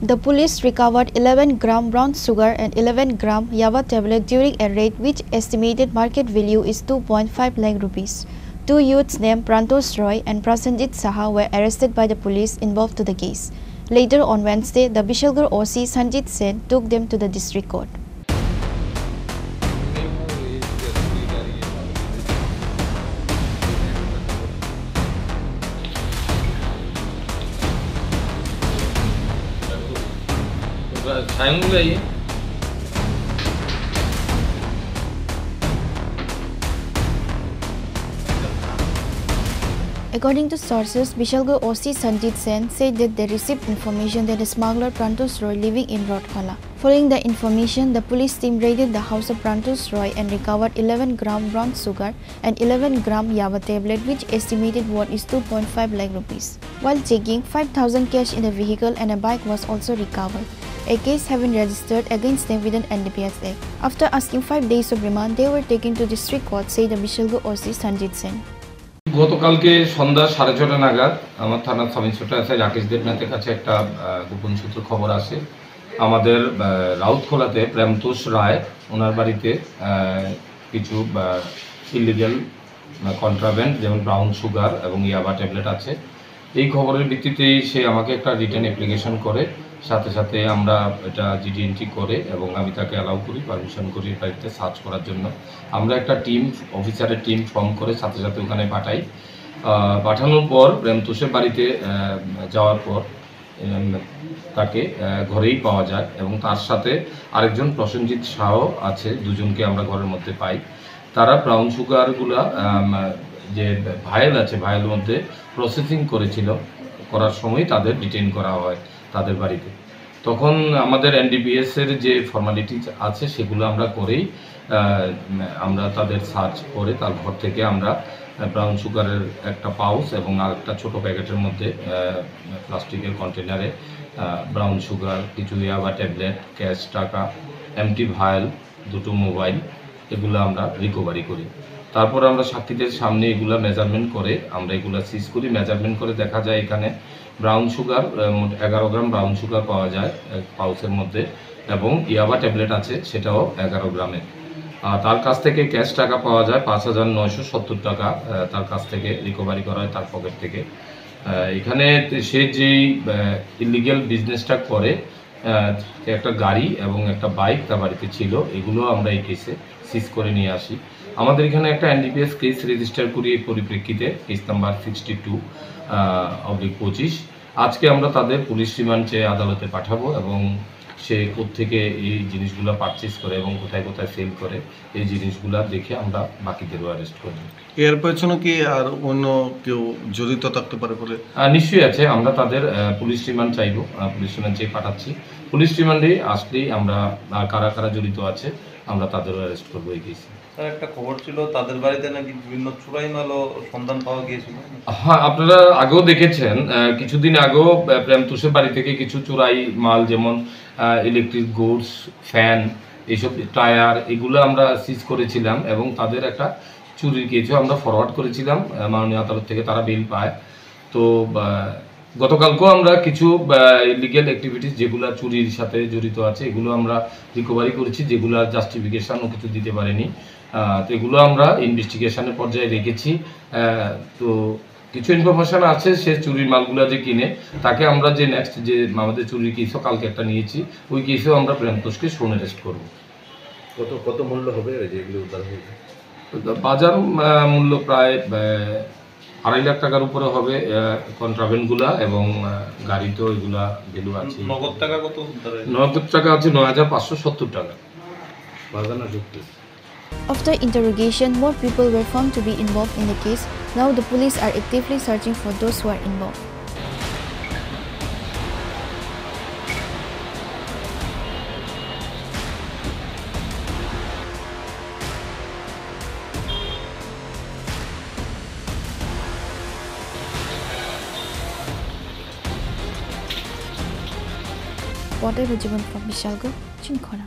The police recovered 11 gram brown sugar and 11 gram Yava tablet during a raid which estimated market value is 2.5 lakh rupees. Two youths named Prantosh Roy and Prasenjit Saha were arrested by the police involved to the case. Later on Wednesday, the Bishalgarh OC Sanjit Sen took them to the district court. According to sources, Bishalgarh OC Sanjit Sen said that they received information that the smuggler Prantosh Roy living in Rodkhala. Following the information, the police team raided the house of Prantosh Roy and recovered 11 gram brown sugar and 11 gram Yava tablet which estimated worth is 2.5 lakh rupees. While checking, 5,000 cash in the vehicle and a bike was also recovered. A case has been registered against them with an NDPS Act. After asking 5 days of remand, they were taken to district court, said the Bishalgarh OC Sanjit Sen. গতকালকে সন্ধ্যা 6:30 নাগাদ আমার থানার sub inspector SI Rakesh দেবনাথের কাছে একটা গোপন সূত্রে খবর আসে আমাদের রাউতখোলাতে প্রেমতোষ রায় ওনার বাড়িতে কিছু ইলিগাল কন্ট্রাব্যান্ড যেমন ব্রাউন সুগার এবং ইয়াবা ট্যাবলেট আছে। এই খবরের ভিত্তিতেই সে আমাকে একটা রিটার্ন অ্যাপ্লিকেশন করে, সাথে সাথে আমরা এটা জিডি এন্ট্রি করে এবং আমি তাকে অ্যালাউ করি, পারমিশন করি বাড়িতে সার্চ করার জন্য। আমরা একটা টিম অফিসারের টিম ফর্ম করে সাথে সাথে ওখানে পাঠাই। পাঠানোর পর প্রেমতোষের বাড়িতে যাওয়ার পর তাকে ঘরেই পাওয়া যায় এবং তার সাথে আরেকজন প্রসেনজিৎ শাহ আছে, দুজনকে আমরা ঘরের মধ্যে পাই। তারা ব্রাউন সুগারগুলা যে ভায়েল আছে, ভায়েলের মধ্যে প্রসেসিং করার সময় তাদের ডিটেইন করা হয় তাদের বাড়িতে। তখন আমাদের এনডিপিএসের যে ফর্মালিটি আছে সেগুলো আমরা করেই আমরা তাদের সার্চ করে তার ঘর থেকে আমরা ব্রাউন সুগারের একটা পাউচ এবং আরেকটা ছোটো প্যাকেটের মধ্যে প্লাস্টিকের কন্টেনারে ব্রাউন সুগার, কিছু ইয়াবা ট্যাবলেট, ক্যাশ টাকা, এমটি ভায়েল, দুটো মোবাইল, এগুলো আমরা রিকভারি করি। তারপর আমরা সাক্ষীদের সামনে এগুলা মেজারমেন্ট করে আমরা এগুলা সিজ করি। মেজারমেন্ট করে দেখা যায় এখানে ব্রাউন সুগার মোট 11 গ্রাম ব্রাউন সুগার পাওয়া যায় পাউচের মধ্যে এবং ইয়াবা ট্যাবলেট আছে সেটাও 11 গ্রামের। তার কাছ থেকে ক্যাশ টাকা পাওয়া যায় 5,970 টাকা, তার কাছ থেকে রিকভারি করা হয় তার পকেট থেকে। এখানে সে যেই ইলিগাল বিজনেসটা করে একটা গাড়ি এবং একটা বাইক তার বাড়িতে ছিল, এগুলো আমরা এই কেসে সিজ করে নিয়ে আসি। আমাদের এখানে একটা এনডিপিএস কেস রেজিস্টার করি এই পরিপ্রেক্ষিতে, কেস নাম্বার 62/25। আজকে আমরা তাদের পুলিশ রিমান্ড চেয়ে আদালতে পাঠাবো এবং সে কোত্থেকে এই জিনিসগুলো পারচেস করে এবং কোথায় কোথায় সেল করে এই জিনিসগুলো দেখে আমরা বাকিদেরও অ্যারেস্ট করব। এর পেছনে কি আর অন্য কেউ জড়িত থাকতে পারে বলে? নিশ্চয়ই আছে। আমরা তাদের পুলিশ রিমান্ড চাইবো, পুলিশ রিমান্ড চেয়ে পাঠাচ্ছি। পুলিশ রিমান্ডে আসলেই আমরা কারা কারা জড়িত আছে আমরা তাদেরও অ্যারেস্ট করবো এই কেসে। একটা খবর ছিল তাদের বাড়িতে নাকি বিভিন্ন চুরাই মালও সন্ধান পাওয়া গিয়েছিল। হ্যাঁ, আপনারা আগেও দেখেছেন, কিছুদিন আগেও প্রেমতোষের বাড়ি থেকে কিছু চুরাই মাল যেমন ইলেকট্রিক গুডস, ফ্যান, এইসব টায়ার, এগুলো আমরা সিজ করেছিলাম এবং তাদের একটা চুরির কেসও আমরা ফরওয়ার্ড করেছিলাম মাননীয় আদালত থেকে, তারা বেল পায়। তো গতকালকেও আমরা কিছু ইলিগাল অ্যাক্টিভিটিস যেগুলো চুরির সাথে জড়িত আছে এগুলো আমরা রিকভারি করেছি, যেগুলো জাস্টিফিকেশনও কিছু দিতে পারেনি। তো এগুলো আমরা ইনভেস্টিগেশনের পর্যায়ে রেখেছি। তো কিছু ইনফরমেশন আছে সে চুরির মালগুলো যে কিনে, তাকে আমরা যে নেক্সট যে আমাদের চুরির কেসও কালকে একটা নিয়েছি, ওই কেসেও আমরা প্রেমতোষকে শোন অ্যারেস্ট করবো। কত মূল্য হবে যেগুলো উদ্ধার হয়েছে? বাজার মূল্য প্রায় 2.5 লাখ টাকার উপরে হবে কন্ট্রাভেন্টগুলা এবং গাড়ি তো এগুলা ভ্যালু আছে। নগদ টাকা কত? নগদ টাকা আছে 9,570 টাকা। After interrogation, more people were found to be involved in the case. Now the police are actively searching for those who are involved. Reporter Rajivan from Bishalgarh, Chinchona.